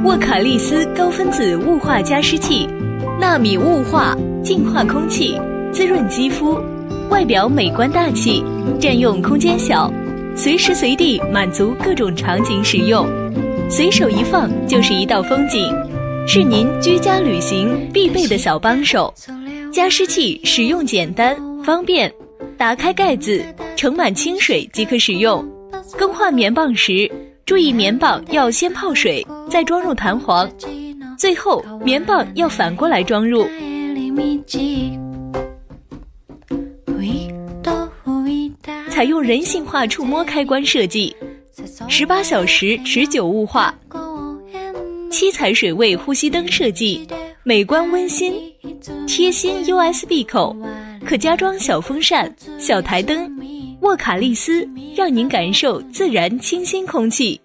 沃卡利斯高分子雾化加湿器，纳米雾化净化空气，滋润肌肤，外表美观大气，占用空间小，随时随地满足各种场景使用，随手一放就是一道风景，是您居家旅行必备的小帮手。加湿器使用简单方便，打开盖子，盛满清水即可使用。更换棉棒时，注意棉棒要先泡水，再装入弹簧，最后棉棒要反过来装入。采用人性化触摸开关设计，18小时持久雾化，七彩水位呼吸灯设计，美观温馨，贴心 USB 口，可加装小风扇、小台灯。沃卡利斯让您感受自然清新空气。